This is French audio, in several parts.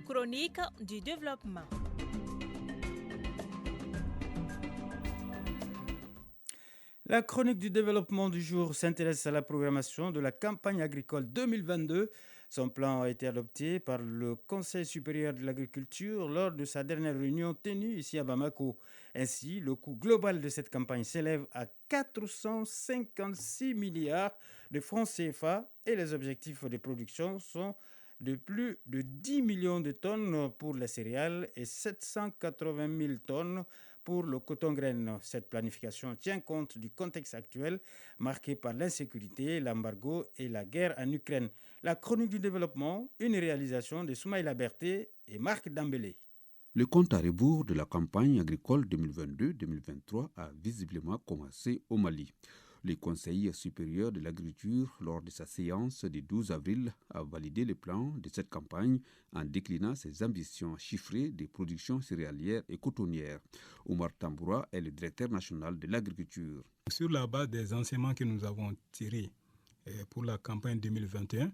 chronique du développement. La chronique du développement du jour s'intéresse à la programmation de la campagne agricole 2022. Son plan a été adopté par le Conseil supérieur de l'agriculture lors de sa dernière réunion tenue ici à Bamako. Ainsi, le coût global de cette campagne s'élève à 456 milliards de francs CFA et les objectifs de production sont de plus de 10 millions de tonnes pour les céréales et 780 000 tonnes pour le coton-graine. Cette planification tient compte du contexte actuel marqué par l'insécurité, l'embargo et la guerre en Ukraine. La chronique du développement, une réalisation de Soumaïla Berté et Marc Dambélé. Le compte à rebours de la campagne agricole 2022-2023 a visiblement commencé au Mali. Le Conseil supérieur de l'agriculture, lors de sa séance du 12 avril, a validé le plan de cette campagne en déclinant ses ambitions chiffrées des productions céréalières et cotonnières. Oumar Tamboura est le directeur national de l'agriculture. Sur la base des enseignements que nous avons tirés pour la campagne 2021,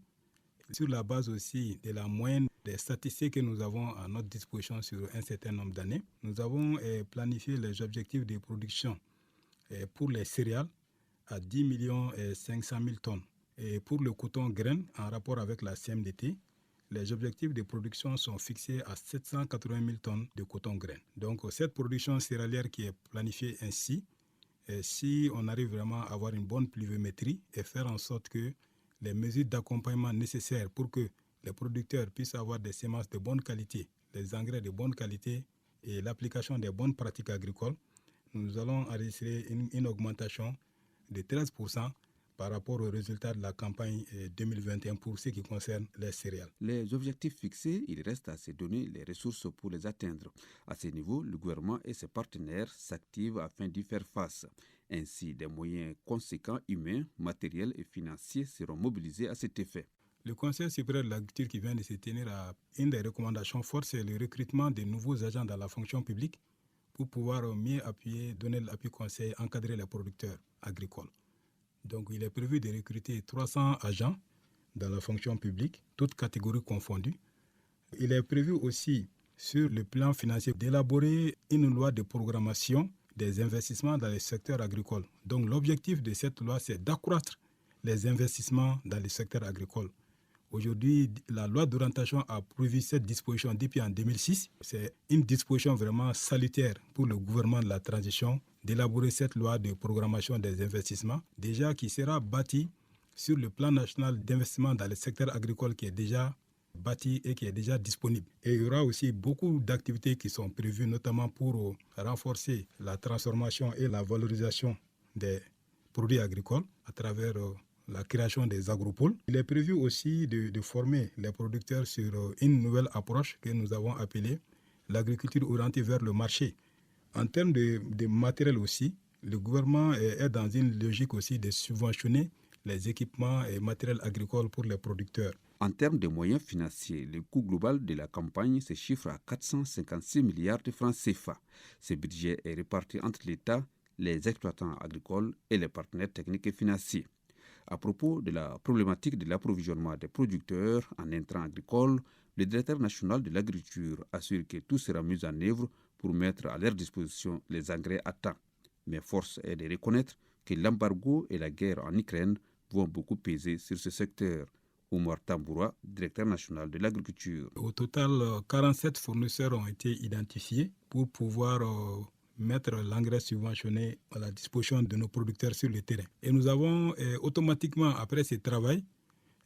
sur la base aussi de la moyenne des statistiques que nous avons à notre disposition sur un certain nombre d'années, nous avons planifié les objectifs de production pour les céréales à 10 500 000 tonnes. Et pour le coton graine, en rapport avec la CMDT, les objectifs de production sont fixés à 780 000 tonnes de coton graine. Donc cette production céréalière qui est planifiée ainsi, si on arrive vraiment à avoir une bonne pluviométrie et faire en sorte que les mesures d'accompagnement nécessaires pour que les producteurs puissent avoir des semences de bonne qualité, des engrais de bonne qualité et l'application des bonnes pratiques agricoles, nous allons enregistrer une augmentation de 13% par rapport aux résultats de la campagne 2021 pour ce qui concerne les céréales. Les objectifs fixés, il reste à se donner les ressources pour les atteindre. À ce niveau, le gouvernement et ses partenaires s'activent afin d'y faire face. Ainsi, des moyens conséquents humains, matériels et financiers seront mobilisés à cet effet. Le Conseil supérieur de l'agriculture qui vient de se tenir à une des recommandations fortes, c'est le recrutement de nouveaux agents dans la fonction publique pour pouvoir mieux appuyer, donner l'appui conseil, encadrer les producteurs agricoles. Donc il est prévu de recruter 300 agents dans la fonction publique, toutes catégories confondues. Il est prévu aussi, sur le plan financier, d'élaborer une loi de programmation des investissements dans le secteur agricole. Donc l'objectif de cette loi, c'est d'accroître les investissements dans le secteur agricole. Aujourd'hui, la loi d'orientation a prévu cette disposition depuis en 2006. C'est une disposition vraiment salutaire pour le gouvernement de la transition d'élaborer cette loi de programmation des investissements, déjà qui sera bâtie sur le plan national d'investissement dans le secteur agricole qui est déjà bâti et qui est déjà disponible. Et il y aura aussi beaucoup d'activités qui sont prévues, notamment pour renforcer la transformation et la valorisation des produits agricoles à travers la création des agropoles. Il est prévu aussi de former les producteurs sur une nouvelle approche que nous avons appelée l'agriculture orientée vers le marché. En termes de matériel aussi, le gouvernement est dans une logique aussi de subventionner les équipements et matériels agricoles pour les producteurs. En termes de moyens financiers, le coût global de la campagne se chiffre à 456 milliards de francs CFA. Ce budget est réparti entre l'État, les exploitants agricoles et les partenaires techniques et financiers. À propos de la problématique de l'approvisionnement des producteurs en intrants agricoles, le directeur national de l'agriculture assure que tout sera mis en œuvre pour mettre à leur disposition les engrais à temps. Mais force est de reconnaître que l'embargo et la guerre en Ukraine vont beaucoup peser sur ce secteur. Oumar Tamboura, directeur national de l'agriculture. Au total, 47 fournisseurs ont été identifiés pour pouvoir mettre l'engrais subventionné à la disposition de nos producteurs sur le terrain. Et nous avons automatiquement, après ce travail,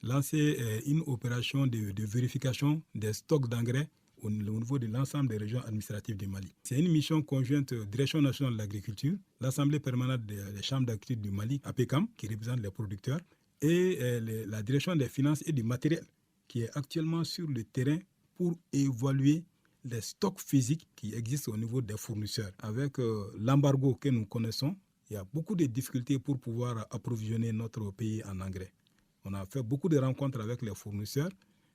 lancé une opération de vérification des stocks d'engrais au niveau de l'ensemble des régions administratives du Mali. C'est une mission conjointe Direction nationale de l'agriculture, l'Assemblée permanente des chambres d'agriculture du Mali, APECAM, qui représente les producteurs, et la Direction des finances et du matériel, qui est actuellement sur le terrain pour évaluer les stocks physiques qui existent au niveau des fournisseurs. Avec l'embargo que nous connaissons, il y a beaucoup de difficultés pour pouvoir approvisionner notre pays en engrais. On a fait beaucoup de rencontres avec les fournisseurs.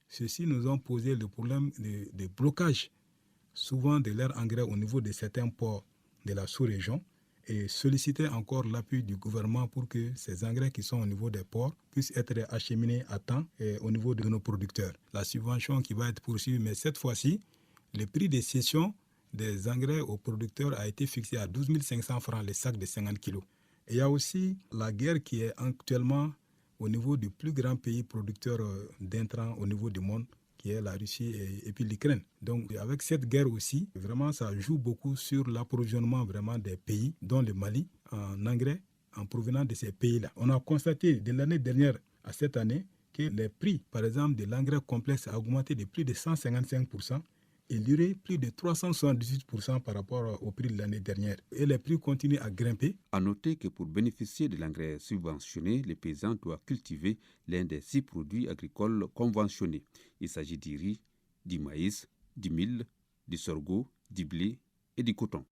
Ceux-ci nous ont posé le problème de blocage, souvent de leur engrais au niveau de certains ports de la sous-région. et solliciter encore l'appui du gouvernement pour que ces engrais qui sont au niveau des ports puissent être acheminés à temps et au niveau de nos producteurs. La subvention qui va être poursuivie, mais cette fois-ci, le prix de cession des engrais aux producteurs a été fixé à 12 500 francs les sacs de 50 kg. Et il y a aussi la guerre qui est actuellement au niveau du plus grand pays producteur d'intrants au niveau du monde, qui est la Russie et puis l'Ukraine. Donc avec cette guerre aussi, vraiment ça joue beaucoup sur l'approvisionnement vraiment des pays, dont le Mali, en engrais en provenant de ces pays-là. On a constaté de l'année dernière à cette année que les prix, par exemple, de l'engrais complexe a augmenté de plus de 155%. Et l'urée, plus de 378% par rapport au prix de l'année dernière. Et les prix continuent à grimper. À noter que pour bénéficier de l'engrais subventionné, les paysans doivent cultiver l'un des 6 produits agricoles conventionnés. Il s'agit du riz, du maïs, du mil, du sorgho, du blé et du coton.